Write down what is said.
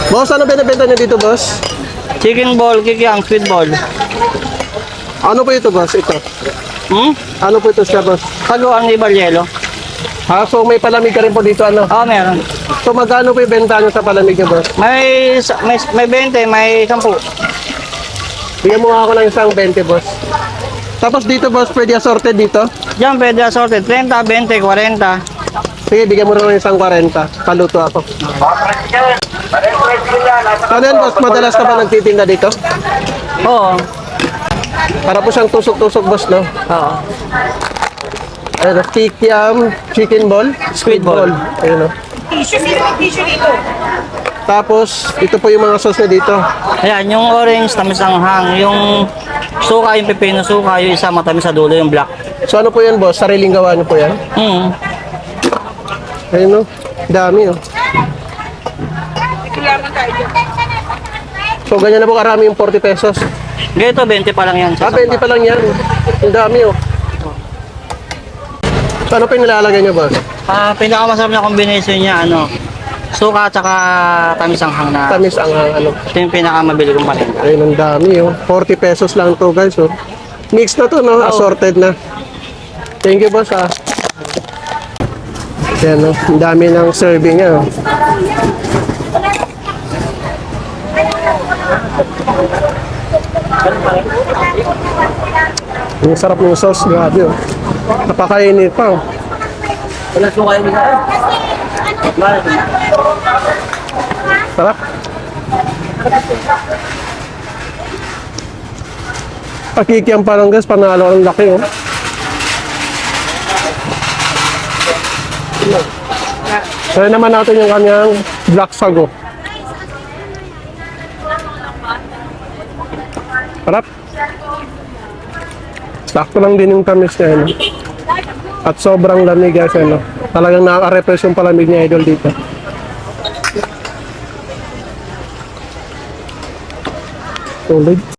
Boss, ano binibenta niyo dito, boss? Chicken ball, kikiang, squid ball. Ano po ito, boss? Ito. Ano po ito siya, boss? Pagawa ng ibal yelo. So may palamig ka rin po dito, ano? Oo, meron. So magkano po yung benta niyo sa palamig niyo, boss? May 20, may 10. Bigyan mo nga ako ng isang 20, boss. Tapos dito, boss, pwede assorted dito? Diyan pwede assorted, 30, 20, 40. Sige, bigyan mo rin ng isang 40. Paluto ako. Ano yan, boss? Madalas ka ba nagtitinda dito? Oo. Para po siyang tusok-tusok, boss, no? Oo. Ayun, kikiam, chicken ball, Squid ball. Ayun, no? Tapos, ito po yung mga sauce na dito. Ayan, yung orange, tamis ang hang. Yung suka, yung pepino suka, yung isa matamis sa dulo, yung black. So ano po yan, boss? Sariling gawa niyo po yan? Ayun, no? Dami, oh. So, ganyan na po karami yung 40 pesos. Ganito, 20 pa lang yan. 20 pa lang yan. Ang dami, oh. So, ano po yung nilalagay niyo, boss? Pinakamasarap na combination niya, suka at saka tamis ang hang na. Tamis ang, ano. Ito yung pinakamabili kong paninda. Ayun, ang dami, oh. 40 pesos lang to, guys, oh. Mix na to, no? Assorted na. Thank you, boss, ah. Yan, no? Ang dami ng serving niya, oh. Ang sarap ng sauce, grabe, oh. Napakainit pa, oh. Wala suka yung isa. Sarap. Pakikiam pa lang, guys, panalo ang laki, oh. Try naman natin yung kanyang black sago. Sarap. Sakto lang din yung tamis niya, ano? At sobrang lamig, guys, ano? Talagang nakaka-refresh yung palamig niya, idol, dito. Solid.